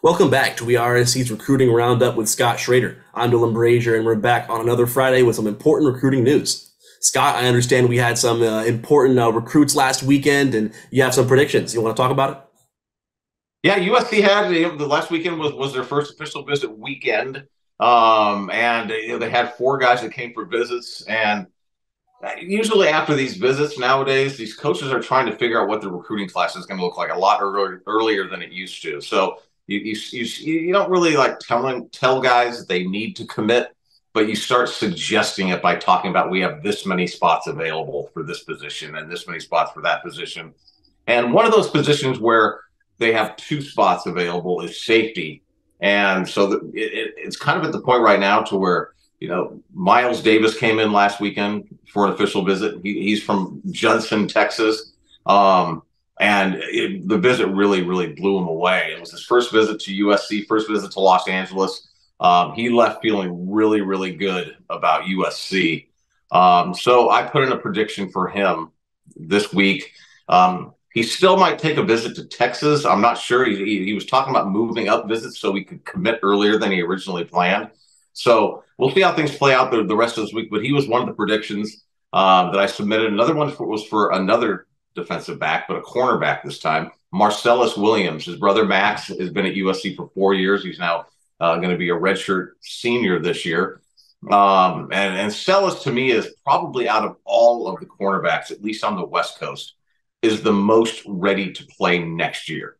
Welcome back to WeAreSC's Recruiting Roundup with Scott Schrader. I'm Dylan Brashier, and we're back on another Friday with some important recruiting news. Scott, I understand we had some important recruits last weekend, and you have some predictions. You want to talk about it? Yeah, USC had the last weekend was their first official visit weekend, and they had four guys that came for visits. And usually after these visits nowadays, these coaches are trying to figure out what their recruiting class is going to look like a lot earlier than it used to. So you don't really like tell guys they need to commit, but you start suggesting it by talking about we have this many spots available for this position and this many spots for that position. And one of those positions where they have two spots available is safety. And so it's kind of at the point right now to where, Miles Davis came in last weekend for an official visit. He's from Judson, Texas. The visit really, really blew him away. It was his first visit to USC, first visit to Los Angeles. He left feeling really, really good about USC. So I put in a prediction for him this week. He still might take a visit to Texas. I'm not sure. He was talking about moving up visits so he could commit earlier than he originally planned. So we'll see how things play out the rest of this week. But he was one of the predictions that I submitted. Another one was for another defensive back, but a cornerback this time. Marcellus Williams. His brother Max has been at USC for 4 years. He's now going to be a redshirt senior this year. And Sellis, to me, is probably out of all of the cornerbacks, at least on the West Coast, is the most ready to play next year.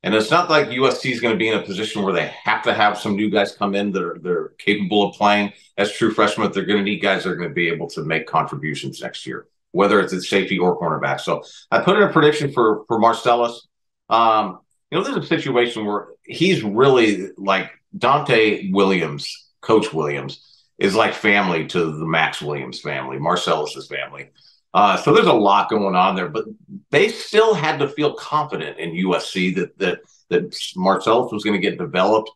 And it's not like USC is going to be in a position where they have to have some new guys come in that they're capable of playing as true freshmen. They're going to need guys that are going to be able to make contributions next year, whether it's at safety or cornerback. So I put in a prediction for Marcellus. There's a situation where he's really like Dante Williams, Coach Williams, is like family to the Max Williams family, Marcellus's family. So there's a lot going on there, but they still had to feel confident in USC that Marcellus was going to get developed,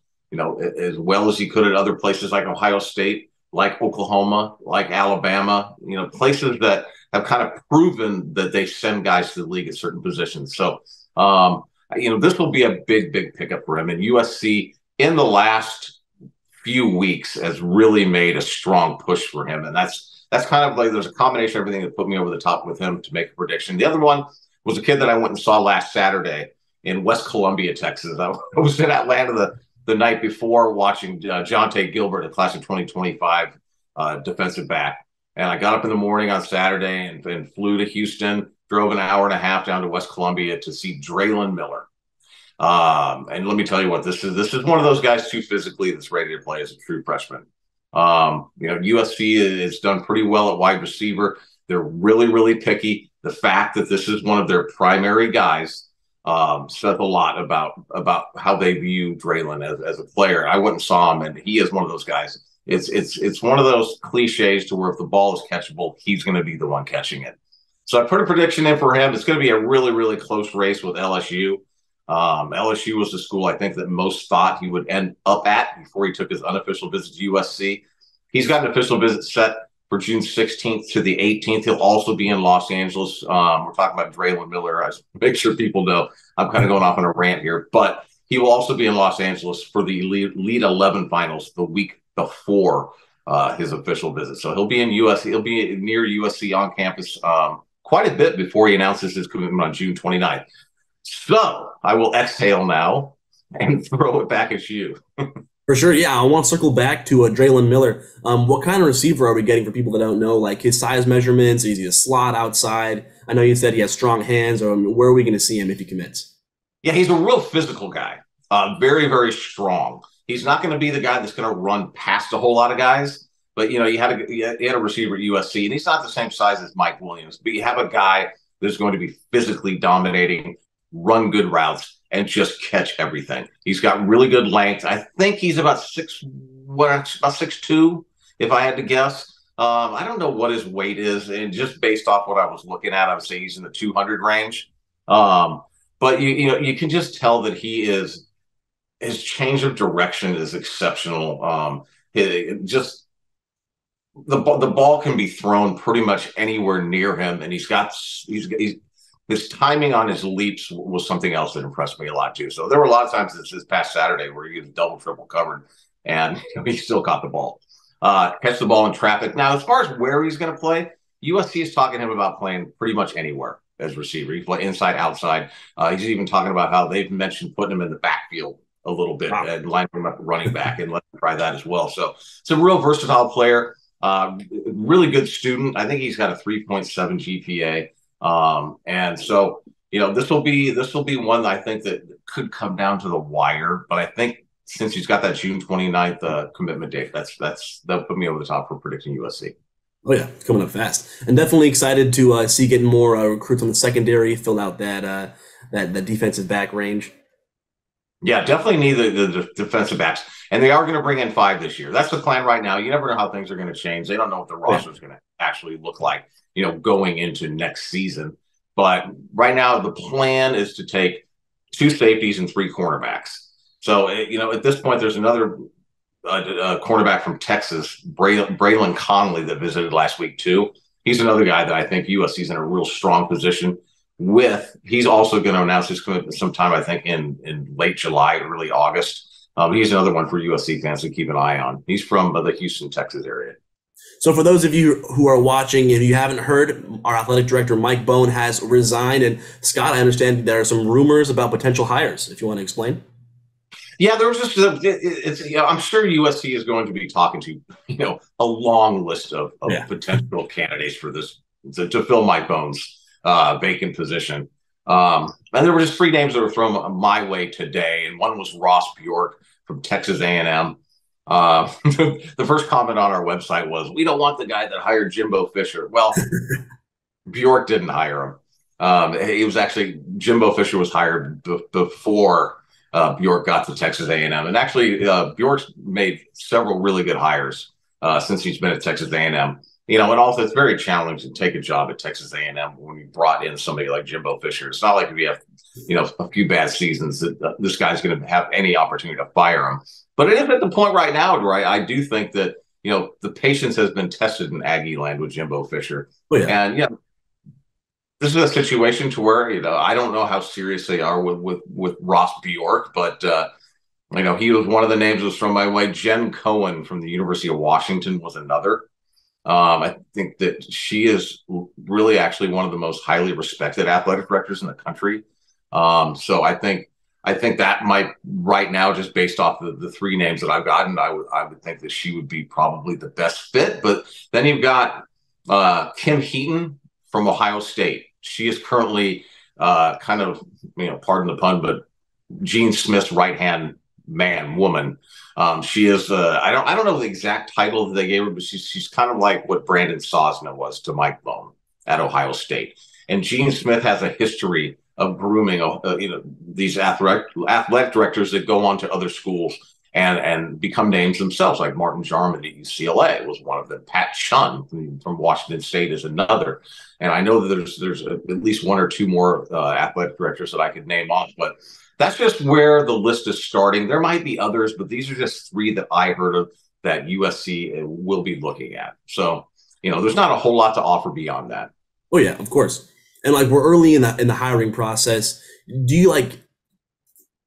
as well as he could at other places like Ohio State, like Oklahoma, like Alabama, places that have kind of proven that they send guys to the league at certain positions. So, this will be a big, big pickup for him. And USC in the last few weeks has really made a strong push for him. And that's kind of like there's a combination of everything that put me over the top with him to make a prediction. The other one was a kid that I went and saw last Saturday in West Columbia, Texas. I was in Atlanta the night before watching Jonte Gilbert, a class of 2025 defensive back. And I got up in the morning on Saturday and flew to Houston, drove an hour and a half down to West Columbia to see Draylen Miller. And let me tell you what, this is one of those guys too physically that's ready to play as a true freshman. USC has done pretty well at wide receiver. They're really, really picky. The fact that this is one of their primary guys says a lot about how they view Draylen as a player. I went and saw him, and he is one of those guys. It's one of those cliches to where if the ball is catchable, he's going to be the one catching it. So I put a prediction in for him. It's going to be a really, really close race with LSU. LSU was the school I think that most thought he would end up at before he took his unofficial visit to USC. He's got an official visit set for June 16th to the 18th. He'll also be in Los Angeles. We're talking about Draylen Miller. I make sure people know I'm kind of going off on a rant here, but he will also be in Los Angeles for the Elite 11 finals the week before his official visit. So he'll be in USC. He'll be near USC on campus quite a bit before he announces his commitment on June 29th. So I will exhale now and throw it back at you. For sure, yeah. I want to circle back to Draylen Miller. What kind of receiver are we getting for people that don't know? Like his size measurements, is he a slot outside? I know you said he has strong hands. Or where are we going to see him if he commits? Yeah, he's a real physical guy. Very, very strong. He's not going to be the guy that's going to run past a whole lot of guys. But, you had a receiver at USC, and he's not the same size as Mike Williams. But you have a guy that's going to be physically dominating, run good routes, and just catch everything. He's got really good length. I think he's about 6'2", if I had to guess. I don't know what his weight is, and just based off what I was looking at, I would say he's in the 200 range. But you can just tell that his change of direction is exceptional. The ball can be thrown pretty much anywhere near him, and he's his timing on his leaps was something else that impressed me a lot too. So there were a lot of times this past Saturday where he was double, triple covered, and he still caught the ball. Catch the ball in traffic. Now, as far as where he's going to play, USC is talking to him about playing pretty much anywhere as receiver. He play inside, outside. He's even talking about how they've mentioned putting him in the backfield a little bit and lining him up running back and let him try that as well. So it's a real versatile player. Really good student. I think he's got a 3.7 GPA. And so, this will be one that I think that could come down to the wire. But I think since he's got that June 29th commitment date, that'll put me over the top for predicting USC. Oh yeah, it's coming up fast, and definitely excited to see getting more recruits on the secondary, fill out that defensive back range. Yeah, definitely need the defensive backs, and they are going to bring in 5 this year. That's the plan right now. You never know how things are going to change. They don't know what the roster is going to actually look like, going into next season. But right now, the plan is to take 2 safeties and 3 cornerbacks. So, at this point, there's another cornerback from Texas, Braylon Conley, that visited last week too. He's another guy that I think USC is in a real strong position with. He's also going to announce his commitment sometime, I think, in late July, early August. He's another one for USC fans to keep an eye on. He's from the Houston, Texas area. So for those of you who are watching, if you haven't heard, our athletic director, Mike Bone, has resigned. And Scott, I understand there are some rumors about potential hires, if you want to explain. Yeah, there was just I'm sure USC is going to be talking to a long list of potential candidates for this to fill Mike Bone's vacant position. And there were just 3 names that were thrown my way today, and one was Ross Bjork from Texas A&M. The first comment on our website was, "We don't want the guy that hired Jimbo Fisher." Well, Bjork didn't hire him. He was actually Jimbo Fisher was hired before Bjork got to Texas A&M, and actually Bjork's made several really good hires since he's been at Texas A&M. And also it's very challenging to take a job at Texas A&M when you brought in somebody like Jimbo Fisher. It's not like if you have a few bad seasons that this guy's going to have any opportunity to fire him. But it is at the point right now where I do think that the patience has been tested in Aggie land with Jimbo Fisher. Oh, yeah. And this is a situation to where, I don't know how serious they are with Ross Bjork, but, he was one of the names that was from my way. Jen Cohen from the University of Washington was another. I think that she is really actually one of the most highly respected athletic directors in the country. So I think that might right now, just based off the 3 names that I've gotten, I would think that she would be probably the best fit. But then you've got Kim Heaton from Ohio State. She is currently kind of, pardon the pun, but Gene Smith's right-hand woman. She is, I don't know the exact title that they gave her, but she's kind of like what Brandon Sosna was to Mike Bone at Ohio State. And Gene Smith has a history of grooming, these athletic directors that go on to other schools and become names themselves, like Martin Jarman at UCLA was one of them. Pat Chun from Washington State is another. And I know that there's at least 1 or 2 more athletic directors that I could name off, but that's just where the list is starting. There might be others, but these are just 3 that I heard of that USC will be looking at. So, there's not a whole lot to offer beyond that. Oh yeah, of course. And we're early in the hiring process. Do you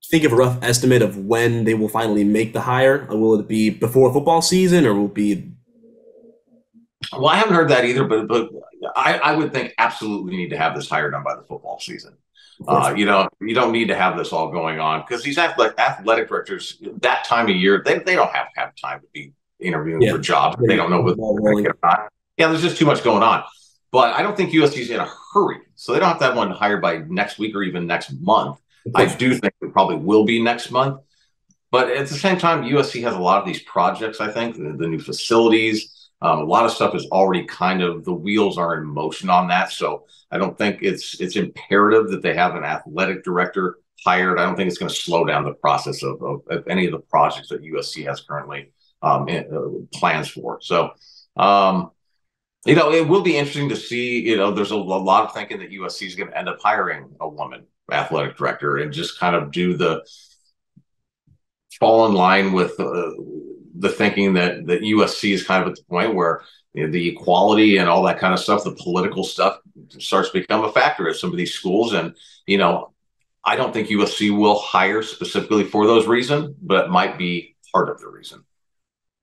think of a rough estimate of when they will finally make the hire? Will it be before football season, or will it be? Well, I haven't heard that either, but I would think absolutely need to have this hire done by the football season. You don't need to have this all going on because these athletic directors that time of year, they don't have time to be interviewing for jobs. They don't know what they're going to get. Yeah, there's just too much going on. But I don't think USC's in a hurry, so they don't have to have one hired by next week or even next month. I do think it probably will be next month. But at the same time, USC has a lot of these projects, I think, the new facilities. A lot of stuff is already the wheels are in motion on that. So I don't think it's imperative that they have an athletic director hired. I don't think it's going to slow down the process of any of the projects that USC has currently plans for. So, it will be interesting to see, there's a lot of thinking that USC is going to end up hiring a woman athletic director and just kind of fall in line with the thinking that USC is kind of at the point where the equality and all that kind of stuff, the political stuff starts to become a factor at some of these schools. And, I don't think USC will hire specifically for those reasons, but it might be part of the reason.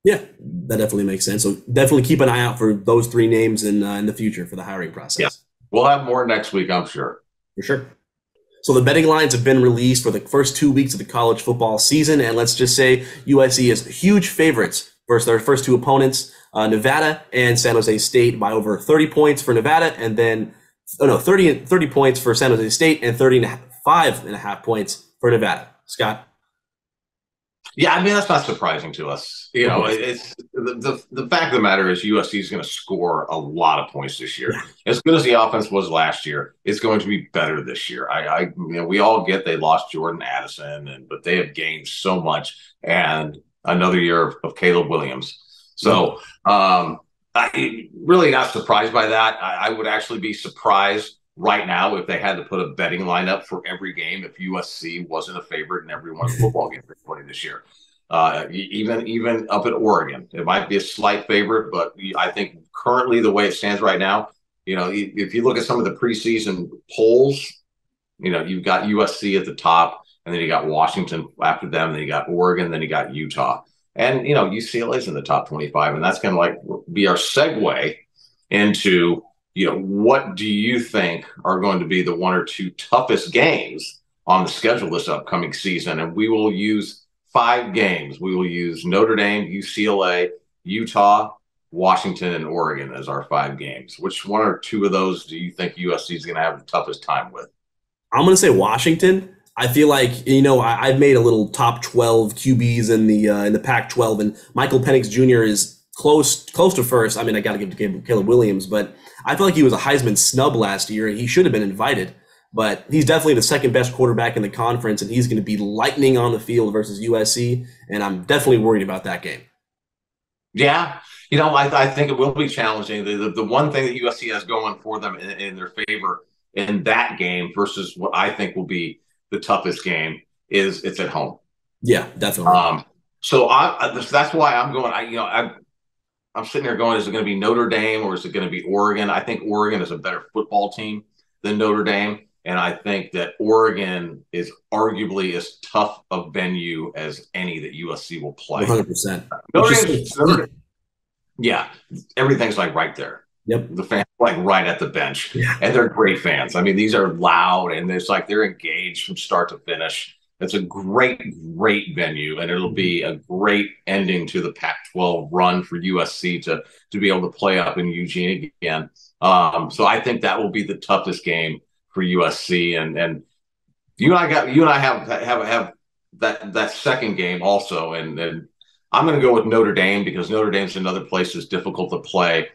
Yeah, that definitely makes sense. So definitely keep an eye out for those three names in the future for the hiring process. Yeah. We'll have more next week, I'm sure. For sure. So the betting lines have been released for the first 2 weeks of the college football season, and let's just say USC is huge favorites versus their first two opponents, Nevada and San Jose State, by over 30 points for Nevada, and then 30 points for San Jose State and 35.5 points for Nevada. Scott? Yeah, I mean, that's not surprising to us. It's the fact of the matter is USC is going to score a lot of points this year. Yeah. As good as the offense was last year, it's going to be better this year. We all get they lost Jordan Addison, but they have gained so much, and another year of Caleb Williams. So I'm really not surprised by that. I would actually be surprised right now if they had to put a betting lineup for every game if USC wasn't a favorite in every one of the football games they're playing this year. Even up at Oregon, it might be a slight favorite, but I think currently the way it stands right now, if you look at some of the preseason polls, you've got USC at the top, and then you got Washington after them, then you got Oregon, then you got Utah. And, UCLA's in the top 25, and that's going to be our segue into what do you think are going to be the one or two toughest games on the schedule this upcoming season? And we will use 5 games. We will use Notre Dame, UCLA, Utah, Washington, and Oregon as our 5 games. Which one or two of those do you think USC is going to have the toughest time with? I'm going to say Washington. I feel like, I've made a little top 12 QBs in the Pac-12, and Michael Penix Jr. is close to first. I mean, I got to give it to Caleb Williams, but I feel like he was a Heisman snub last year. He should have been invited, but he's definitely the second best quarterback in the conference, and he's going to be lightning on the field versus USC, and I'm definitely worried about that game. Yeah, I think it will be challenging. The one thing that USC has going for them in their favor in that game versus what I think will be the toughest game is it's at home. Yeah, definitely. So that's why I'm going. I'm sitting there going, is it going to be Notre Dame or is it going to be Oregon? I think Oregon is a better football team than Notre Dame. And I think that Oregon is arguably as tough a venue as any that USC will play. 100%. Yeah, everything's right there. Yep. The fans right at the bench. Yeah. And they're great fans. I mean, these are loud and it's they're engaged from start to finish. It's a great venue, and it'll be a great ending to the Pac-12 run for USC to be able to play up in Eugene again. So I think that will be the toughest game for USC, and you and I have that second game also, and I'm going to go with Notre Dame because Notre Dame's another place that's difficult to play,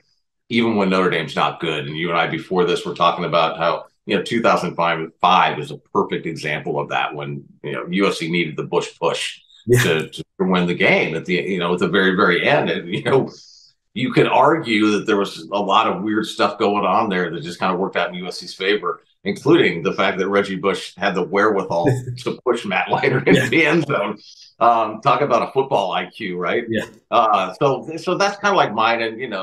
even when Notre Dame's not good. And you and I before this were talking about how 2005 is a perfect example of that when USC needed the Bush push to win the game at the at the very, very end. And you could argue that there was a lot of weird stuff going on there that just kind of worked out in USC's favor, including the fact that Reggie Bush had the wherewithal to push Matt Leiter into the end zone. Talk about a football IQ, right? Yeah. So that's kind of like mine, and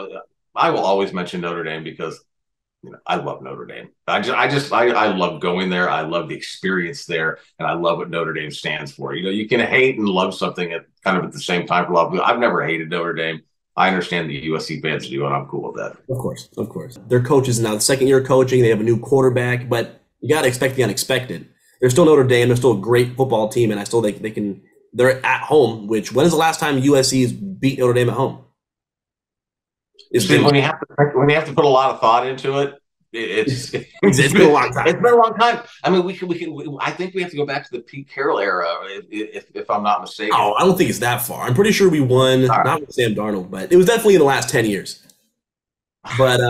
I will always mention Notre Dame because I love Notre Dame. I love going there. I love the experience there, and I love what Notre Dame stands for. You can hate and love something at the same time for a lot of people. I've never hated Notre Dame. I understand the USC fans do, and I'm cool with that. Of course. Their coach is now the second year coaching. They have a new quarterback, but you got to expect the unexpected. They're still Notre Dame. They're still a great football team, and they're at home. Which when is the last time USC has beat Notre Dame at home? When you have to put a lot of thought into it, it's been a long time. It's been a long time. I mean, I think we have to go back to the Pete Carroll era, if I'm not mistaken. Oh, I don't think it's that far. I'm pretty sure we won, not with Sam Darnold, but it was definitely in the last 10 years. But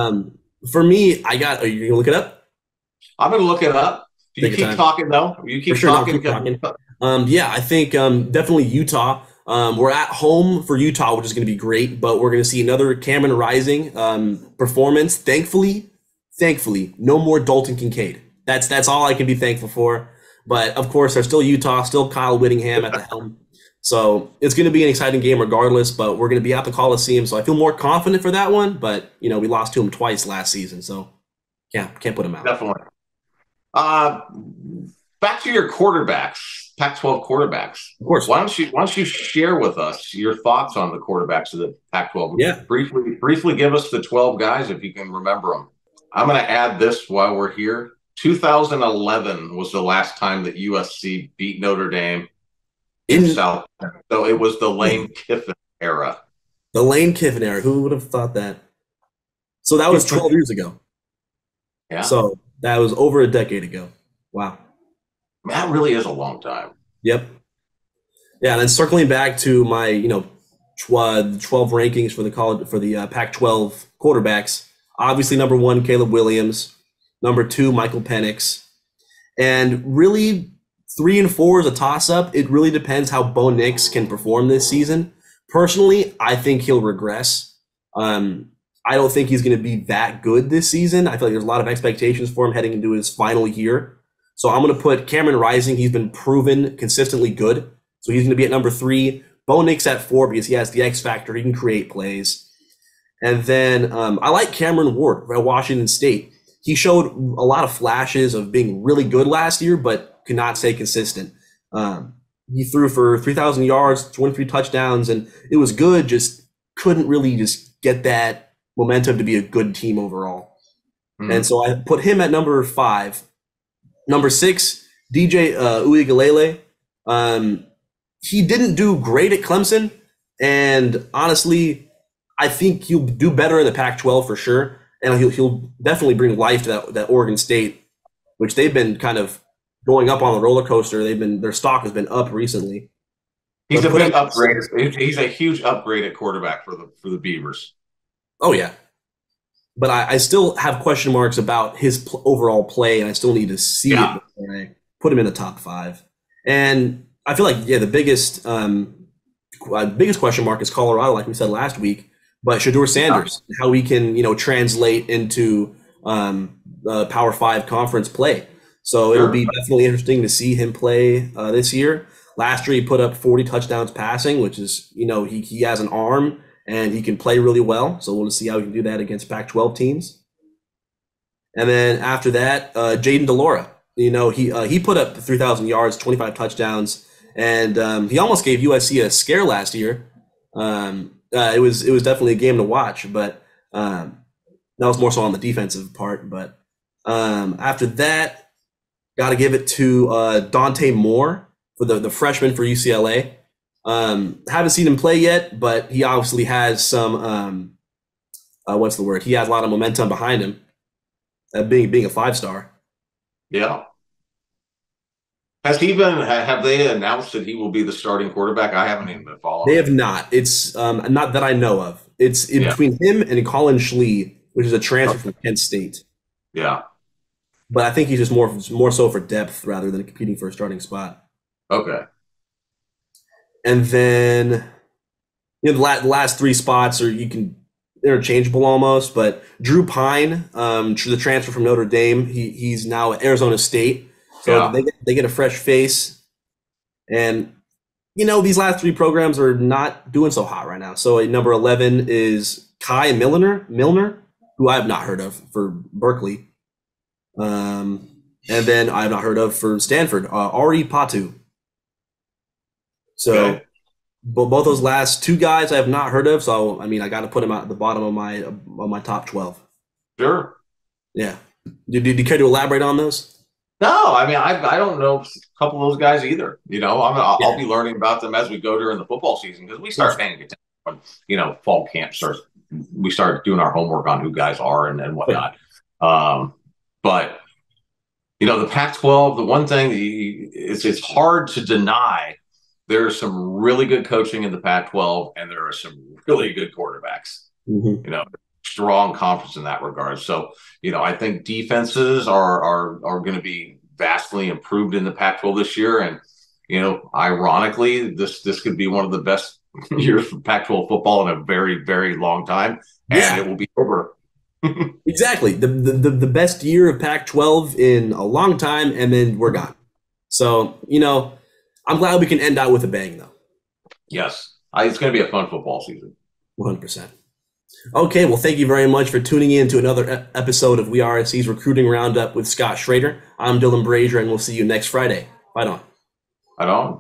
for me, are you gonna look it up? I'm gonna look it up. You keep talking though. You keep talking. Yeah, I think definitely Utah. We're at home for Utah, which is going to be great, but we're going to see another Cameron Rising performance. Thankfully, no more Dalton Kincaid. That's all I can be thankful for. But of course, there's still Utah, still Kyle Whittingham at the helm. So it's going to be an exciting game regardless, but we're going to be at the Coliseum. So I feel more confident for that one, but we lost to him twice last season. So Can't put him out. Definitely. Uh, Back to your quarterbacks, Pac-12 quarterbacks. Of course. Why don't you share with us your thoughts on the quarterbacks of the Pac-12? Yeah. Briefly give us the 12 guys if you can remember them. I'm going to add this while we're here. 2011 was the last time that USC beat Notre Dame in South. So it was the Lane Kiffin era. The Lane Kiffin era. Who would have thought that? So that was 12 years ago. Yeah. So that was over a decade ago. Wow. That really is a long time. Yep. Yeah, and then circling back to my, 12 rankings for the Pac-12 quarterbacks. Obviously, number 1, Caleb Williams. Number 2, Michael Penix. And really, 3 and 4 is a toss-up. It really depends how Bo Nix can perform this season. Personally, I think he'll regress. I don't think he's going to be that good this season. I feel like there's a lot of expectations for him heading into his final year. So I'm going to put Cameron Rising. He's been proven consistently good. So he's going to be at number 3. Bo Nix at 4 because he has the X factor. He can create plays. And then I like Cameron Ward at Washington State. He showed a lot of flashes of being really good last year, but could not stay consistent. He threw for 3,000 yards, 23 touchdowns, and it was good. Just couldn't really just get that momentum to be a good team overall. And so I put him at number 5. Number 6, DJ Uiagalelei. He didn't do great at Clemson, and honestly, I think he'll do better in the Pac-12 for sure, and he'll definitely bring life to that Oregon State, which they've been kind of going up on the roller coaster. Their stock has been up recently. He's a big upgrade. He's a huge upgrade at quarterback for the Beavers. Oh yeah. But I still have question marks about his overall play, and I still need to see it before I put him in the top 5. And I feel like, the biggest question mark is Colorado, like we said last week. But Shedeur Sanders, how he can, translate into Power 5 conference play. So it'll be definitely interesting to see him play this year. Last year, he put up 40 touchdowns passing, which is, he has an arm. And he can play really well, so we'll see how he can do that against Pac-12 teams. And then after that, Jaden DeLora. He put up 3,000 yards, 25 touchdowns, and he almost gave USC a scare last year. It was definitely a game to watch, but that was more so on the defensive part. But after that, got to give it to Dante Moore for the freshman for UCLA. Haven't seen him play yet, but he obviously has some, He has a lot of momentum behind him, being a 5-star. Yeah. Have they announced that he will be the starting quarterback? I haven't even been following. They have not. It's not that I know of. It's between him and Colin Schlee, which is a transfer from Kent State. Yeah. But I think he's just more so for depth rather than competing for a starting spot. Okay. And then the last 3 spots are interchangeable almost. But Drew Pine, the transfer from Notre Dame, he's now at Arizona State, so they get a fresh face. And these last 3 programs are not doing so hot right now. So at number 11 is Kai Milner, who I have not heard of for Berkeley, and then I have not heard of for Stanford, Ari Patu. So both those last 2 guys I have not heard of. So, I got to put them at the bottom of my top 12. Sure. Yeah. Did you care to elaborate on those? No, I don't know a couple of those guys either. I'll be learning about them as we go during the football season because we start paying attention when, fall camp starts. We start doing our homework on who guys are and whatnot. But, the Pac-12, the one thing it's hard to deny. There is some really good coaching in the Pac-12, and there are some really good quarterbacks. Mm-hmm. Strong conference in that regard. So, I think defenses are going to be vastly improved in the Pac-12 this year. And, ironically, this could be one of the best years for Pac-12 football in a very, very long time, and it will be over. Exactly. The best year of Pac-12 in a long time, and then we're gone. So, I'm glad we can end out with a bang, though. Yes. It's going to be a fun football season. 100%. Okay, well, thank you very much for tuning in to another episode of WeAreSC's Recruiting Roundup with Scott Schrader. I'm Dylan Brashier, and we'll see you next Friday. Bye on. Right on.